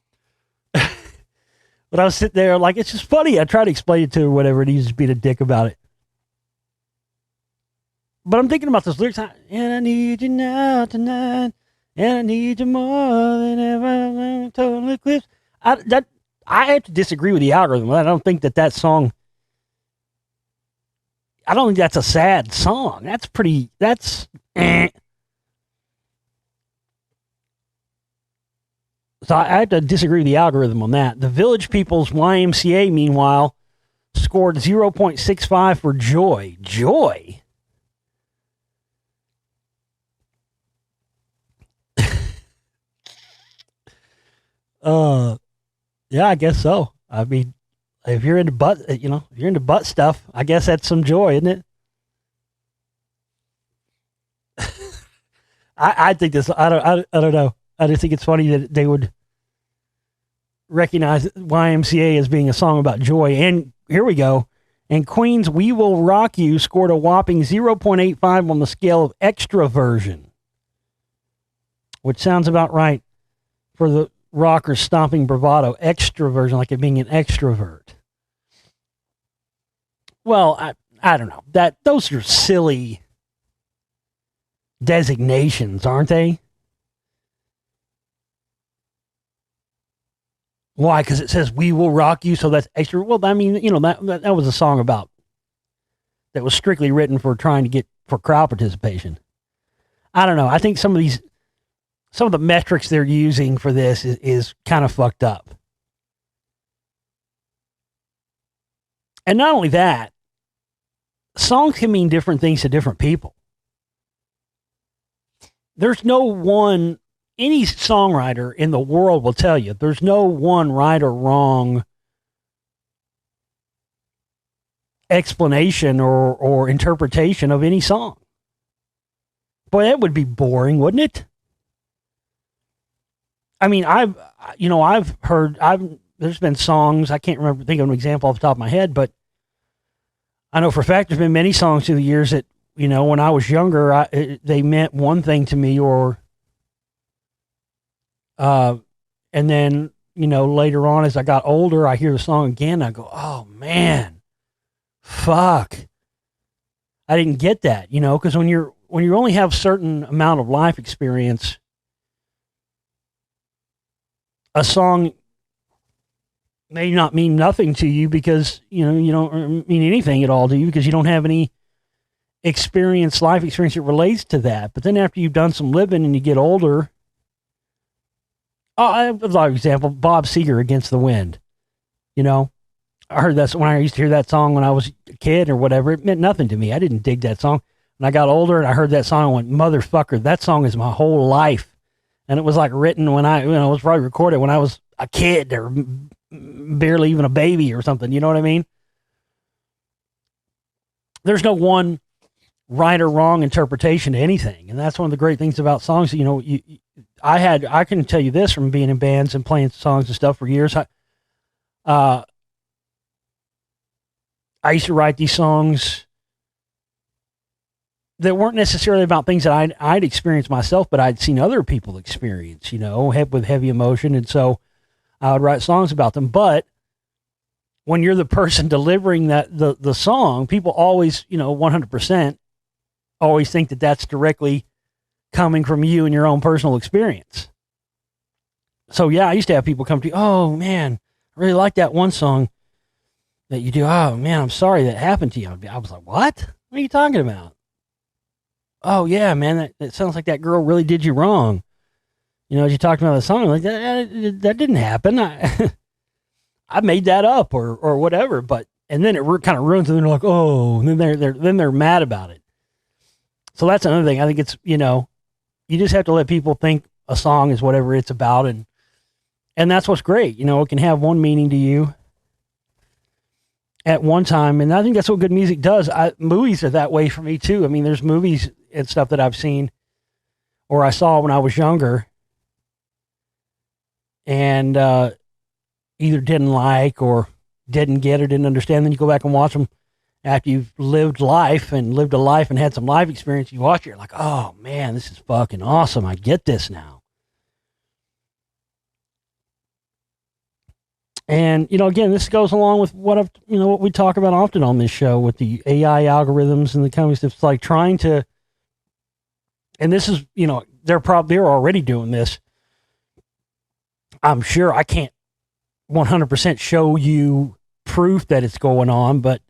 But I was sitting there like, it's just funny. I tried to explain it to her, whatever, and he just being a dick about it. But I'm thinking about those lyrics. And I need you now tonight. And I need you more than ever. Total Eclipse. I have to disagree with the algorithm. I don't think that song, I don't think that's a sad song. That's So I have to disagree with the algorithm on that. The Village People's YMCA, meanwhile, scored 0.65 for Joy. Joy? Yeah, I guess so. I mean, if you're into butt, if you're into butt stuff, I guess that's some joy, isn't it? I think this. I don't know. I just think it's funny that they would recognize YMCA as being a song about joy. And here we go. And Queen's "We Will Rock You" scored a whopping 0.85 on the scale of extroversion, which sounds about right for the rockers stomping bravado. Extroversion, like it being an extrovert. Well, I don't know. Those are silly designations, aren't they? Why? Because it says "We will rock you," so that's extra. Well, I mean, that was a song about that was strictly written for trying to get for crowd participation. I don't know. I think some of the metrics they're using for this is kind of fucked up. And not only that, songs can mean different things to different people. There's no one, any songwriter in the world will tell you, there's no one right or wrong explanation or interpretation of any song. Boy, that would be boring, wouldn't it? I mean, there's been songs, I can't think of an example off the top of my head, but I know for a fact there's been many songs through the years that, when I was younger, they meant one thing to me, and then, later on as I got older, I hear the song again, I go, oh man, fuck. I didn't get that, because when you only have a certain amount of life experience, a song may not mean nothing to you because, you don't mean anything at all to you because you don't have any life experience that relates to that. But then after you've done some living and you get older, I have a example, Bob Seger, "Against the Wind." I heard that when I used to hear that song when I was a kid or whatever, it meant nothing to me. I didn't dig that song. When I got older and I heard that song, I went, motherfucker, that song is my whole life. And it was like written when it was probably recorded when I was a kid or barely even a baby or something. You know what I mean? There's no one right or wrong interpretation to anything. And that's one of the great things about songs. I can tell you this from being in bands and playing songs and stuff for years. I used to write these songs that weren't necessarily about things that I'd experienced myself, but I'd seen other people experience, with heavy emotion. And so I would write songs about them. But when you're the person delivering the song, people always, 100% always think that that's directly coming from you and your own personal experience. So yeah, I used to have people come to you, oh man, I really like that one song that you do. Oh man, I'm sorry that happened to you. I was like, what are you talking about? Oh yeah, man, that sounds like that girl really did you wrong. As you talked about the song, like that didn't happen. I made that up or whatever. But and then it kind of ruins it. And they're like, oh, and then they're mad about it. So that's another thing. I think it's you just have to let people think a song is whatever it's about, and that's what's great. It can have one meaning to you at one time, and I think that's what good music does. Movies are that way for me too. I mean, there's movies and stuff that I've seen or I saw when I was younger, and either didn't like or didn't get or didn't understand. Then you go back and watch them after you've lived a life and had some life experience. You watch it, you're like, oh man, this is fucking awesome. I get this now. And, again, this goes along with what we talk about often on this show with the AI algorithms and the kind of stuff. It's like trying to, and this is, they're already doing this. I'm sure I can't 100% show you proof that it's going on, but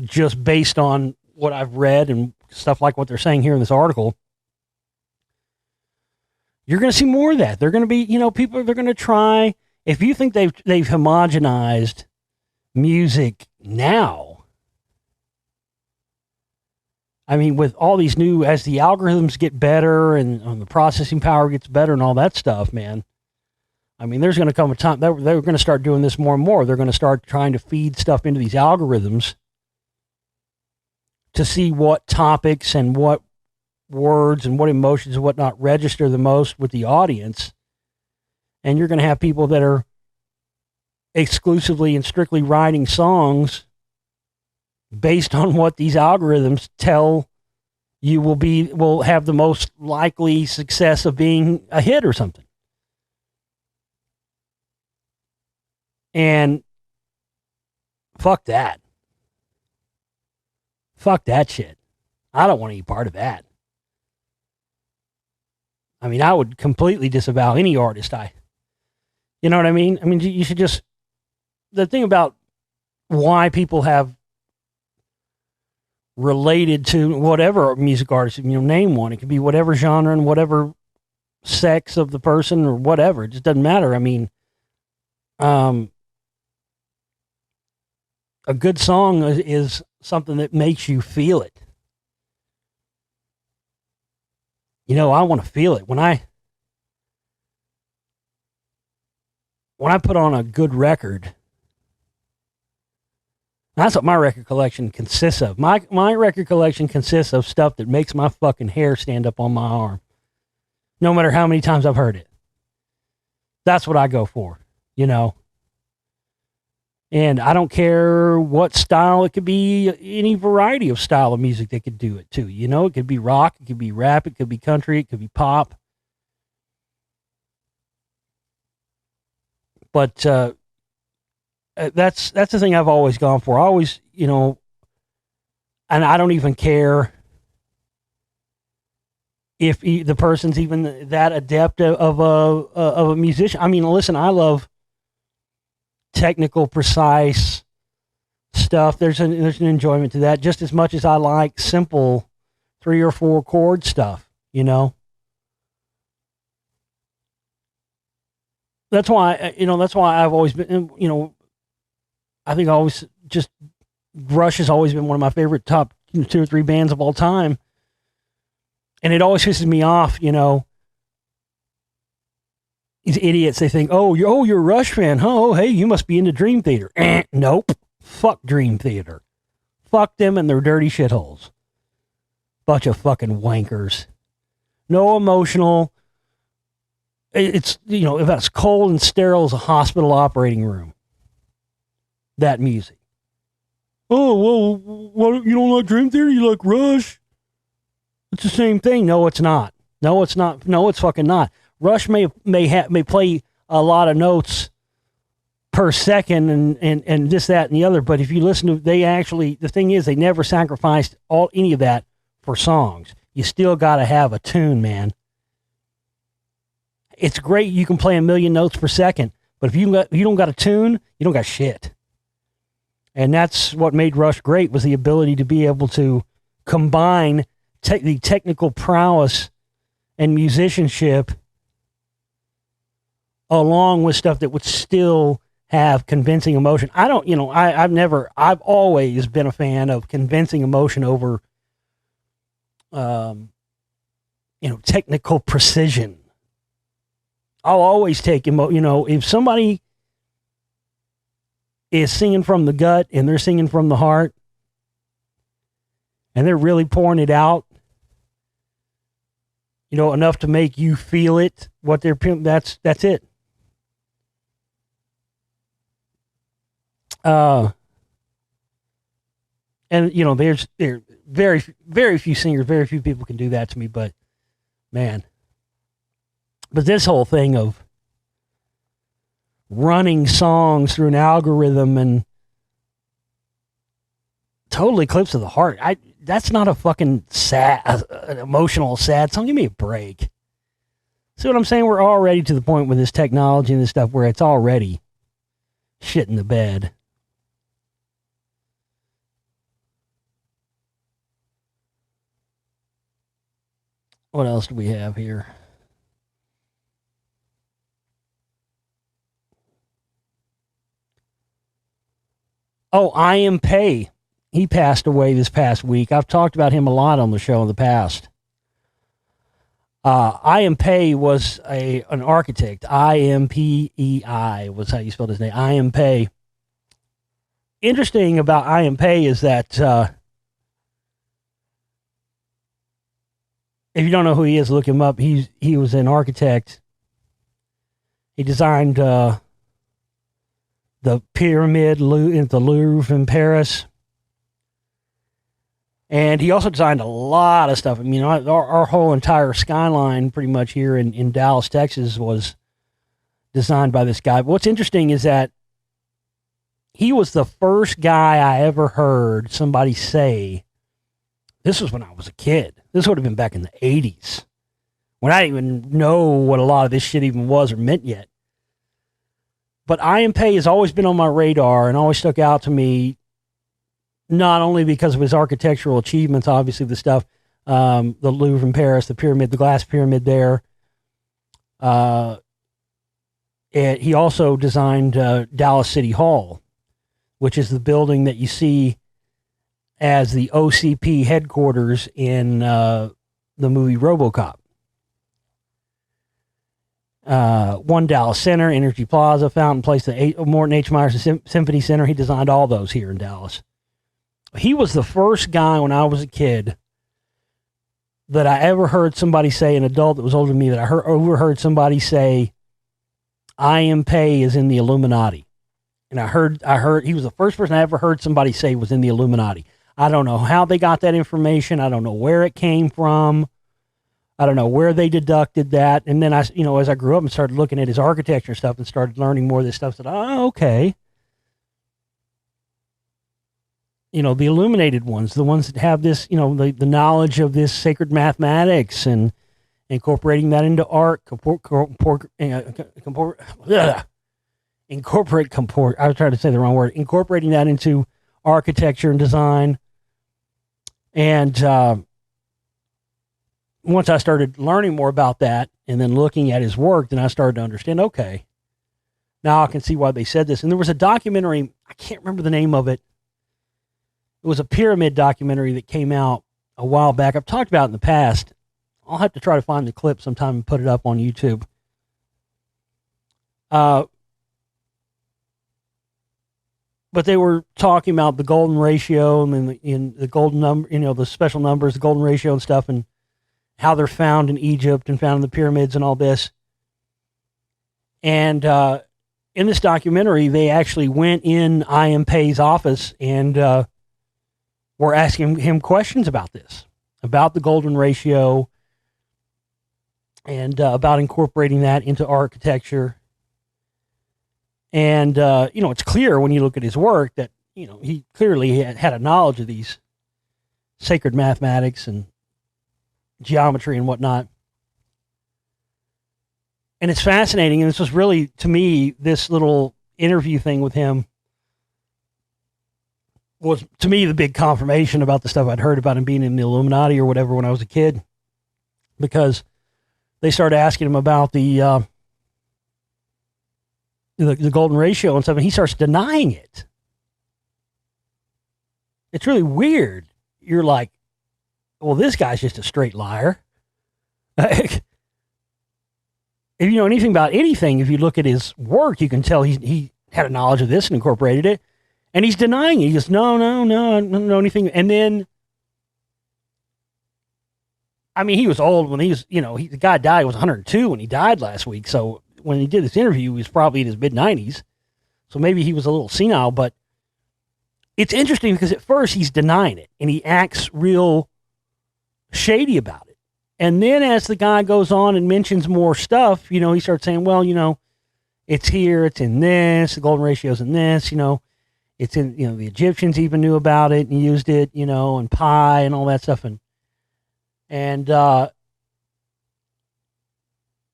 just based on what I've read and stuff like what they're saying here in this article, you're going to see more of that. They're going to be, they're going to try. If you think they've homogenized music now, I mean, with all these as the algorithms get better and the processing power gets better and all that stuff, man, I mean, there's going to come a time that they're going to start doing this more and more. They're going to start trying to feed stuff into these algorithms to see what topics and what words and what emotions and whatnot register the most with the audience. And you're going to have people that are exclusively and strictly writing songs based on what these algorithms tell you will have the most likely success of being a hit or something. And fuck that. Fuck that shit. I don't want any part of that. I mean, I would completely disavow any artist. You know what I mean? I mean, you should just, the thing about why people have related to whatever music artist, name one. It could be whatever genre and whatever sex of the person or whatever. It just doesn't matter. I mean, a good song is something that makes you feel it. I want to feel it. When I put on a good record, that's what my record collection consists of. My record collection consists of stuff that makes my fucking hair stand up on my arm, no matter how many times I've heard it. That's what I go for, And I don't care what style. It could be any variety of style of music that could do it too. It could be rock, it could be rap, it could be country, it could be pop. But that's the thing I've always gone for. I always, and I don't even care if the person's even that adept of a musician. I mean, listen, I love technical, precise stuff. There's an enjoyment to that just as much as I like simple 3 or 4 chord stuff, That's why I've always been, I think Rush has always been one of my favorite top 2 or 3 bands of all time. And it always pisses me off, these idiots, they think, you're a Rush fan, huh? Oh, hey, you must be into Dream Theater. Nope. Fuck Dream Theater. Fuck them and their dirty shitholes. Bunch of fucking wankers. No emotional. It's, if that's cold and sterile as a hospital operating room. That music. Oh, well, what, you don't like Dream Theater? You like Rush? It's the same thing. No, it's not. No, it's not. No, it's fucking not. Rush may play a lot of notes per second and this, that, and the other, but if you listen to, the thing is, they never sacrificed any of that for songs. You still got to have a tune, man. It's great you can play 1,000,000 notes per second, but if you don't got a tune, you don't got shit. And that's what made Rush great, was the ability to be able to combine the technical prowess and musicianship along with stuff that would still have convincing emotion. I've always been a fan of convincing emotion over, technical precision. I'll always take if somebody is singing from the gut and they're singing from the heart and they're really pouring it out, enough to make you feel it, that's it. And there's very, very few singers, very few people can do that to me, but man. But this whole thing of running songs through an algorithm and totally clips of the heart. That's not a fucking an emotional sad song. Give me a break. See what I'm saying? We're already to the point with this technology and this stuff where it's already shit in the bed. What else do we have here? Oh, I Am Pei. He passed away this past week. I've talked about him a lot on the show in the past. I.M. Pei was an architect. I-M-P-E-I was how you spelled his name. I.M. Pei. Interesting about I.M. Pei is that if you don't know who he is, look him up. He was an architect. He designed the pyramid in the Louvre in Paris. And he also designed a lot of stuff. I mean, our whole entire skyline pretty much here in Dallas, Texas was designed by this guy. But what's interesting is that he was the first guy I ever heard somebody say, this was when I was a kid. This would have been back in the 80s, when I didn't even know what a lot of this shit even was or meant yet. But I.M. Pei has always been on my radar and always stuck out to me, not only because of his architectural achievements, obviously the stuff, the Louvre in Paris, the pyramid, the glass pyramid there. And he also designed Dallas City Hall, which is the building that you see as the OCP headquarters in the movie RoboCop. One Dallas Center, Energy Plaza, Fountain Place, the Morton H. Myers Symphony Center. He designed all those here in Dallas. He was the first guy when I was a kid that I ever heard somebody say, an adult that was older than me, that I overheard somebody say, I.M. Pei is in the Illuminati. And I heard he was the first person I ever heard somebody say was in the Illuminati. I don't know how they got that information. I don't know where it came from. I don't know where they deducted that. And then as I grew up and started looking at his architecture stuff and started learning more of this stuff, I said, oh, okay. The illuminated ones, the ones that have this, the knowledge of this sacred mathematics and incorporating that into art, I was trying to say the wrong word, incorporating that into architecture and design. And once I started learning more about that and then looking at his work, then I started to understand, okay, now I can see why they said this. And there was a documentary, I can't remember the name of it. It was a pyramid documentary that came out a while back. I've talked about it in the past. I'll have to try to find the clip sometime and put it up on YouTube. But they were talking about the golden ratio and then the golden number, the special numbers, the golden ratio and stuff, and how they're found in Egypt and found in the pyramids and all this. And in this documentary, they actually went in I.M. Pei's office and were asking him questions about this, about the golden ratio, and about incorporating that into architecture. And, it's clear when you look at his work that, he clearly had a knowledge of these sacred mathematics and geometry and whatnot. And it's fascinating. And this was really, to me, this little interview thing with him was, to me, the big confirmation about the stuff I'd heard about him being in the Illuminati or whatever when I was a kid. Because they started asking him about the golden ratio and stuff, and he starts denying it. It's really weird. You're like, well, this guy's just a straight liar. If you know anything about anything, if you look at his work, you can tell he had a knowledge of this and incorporated it. And he's denying it. He goes, no, I don't know anything. And then, I mean, he was old when he was, the guy died, he was 102 when he died last week. So when he did this interview, he was probably in his mid-90s. So maybe he was a little senile, but it's interesting because at first he's denying it and he acts real shady about it. And then as the guy goes on and mentions more stuff, he starts saying, well, it's here, it's in this, the golden ratio's in this, it's in, the Egyptians even knew about it and used it, and pi and all that stuff. And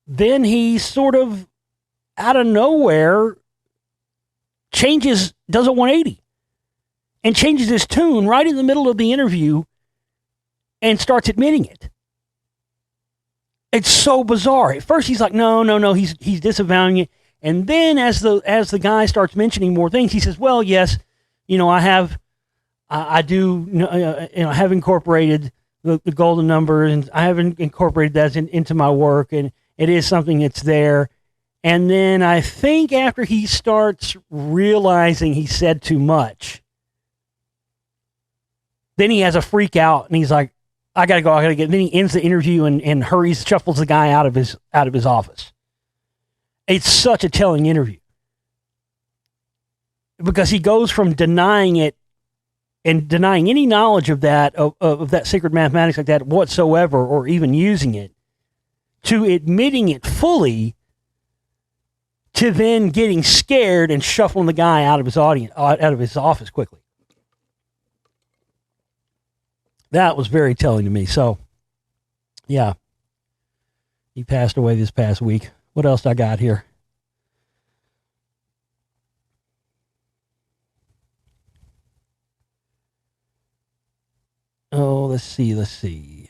then he sort of out of nowhere does a 180 and changes his tune right in the middle of the interview and starts admitting it. It's so bizarre. At first he's like, no, he's disavowing it. And then as the guy starts mentioning more things, he says, well, yes, I have incorporated the golden number, and I haven't incorporated that into my work, and it is something that's there. And then I think after he starts realizing he said too much, then he has a freak out, and he's like, I gotta go, I gotta get. Then he ends the interview and hurries, shuffles the guy out of his office. It's such a telling interview because he goes from denying it and denying any knowledge of that of that sacred mathematics like that whatsoever, or even using it, to admitting it fully, to then getting scared and shuffling the guy out of his office quickly. That was very telling to me. So, yeah, he passed away this past week. What else I got here? Oh, let's see.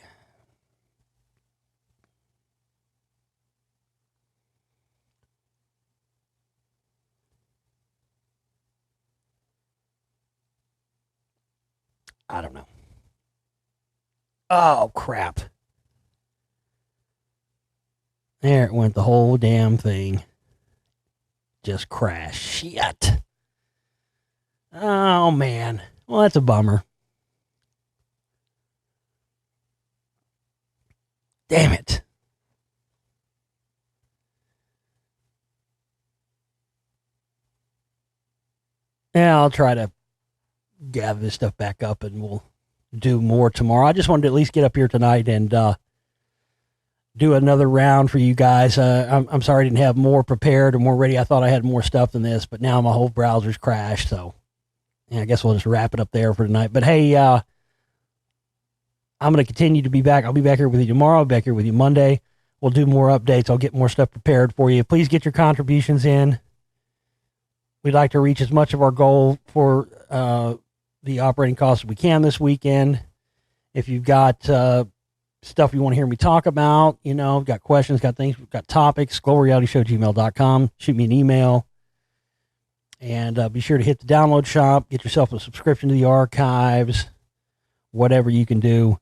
I don't know. Oh, crap. There it went, the whole damn thing. Just crashed. Shit. Oh, man. Well, that's a bummer. Damn it. Yeah, I'll try to gather this stuff back up and we'll do more tomorrow. I just wanted to at least get up here tonight and do another round for you guys. I'm sorry I didn't have more prepared or more ready. I thought I had more stuff than this, but now my whole browser's crashed. So yeah, I guess we'll just wrap it up there for tonight. But hey, I'm going to continue to be back. I'll be back here with you tomorrow. I'll be back here with you Monday. We'll do more updates. I'll get more stuff prepared for you. Please get your contributions in. We'd like to reach as much of our goal for the operating costs as we can this weekend. If you've got stuff you want to hear me talk about, got questions, got things, got topics, globalrealityshow@gmail.com. Shoot me an email. And be sure to hit the download shop. Get yourself a subscription to the archives. Whatever you can do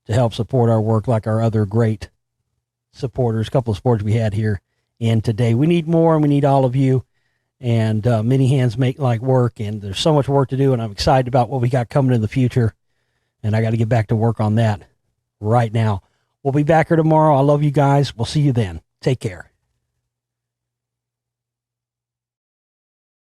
to help support our work like our other great supporters. A couple of supporters we had here in today. We need more, and we need all of you. And many hands make light work, and there's so much work to do, and I'm excited about what we got coming in the future, and I got to get back to work on that right now. We'll be back here tomorrow. I love you guys. We'll see you then. Take care.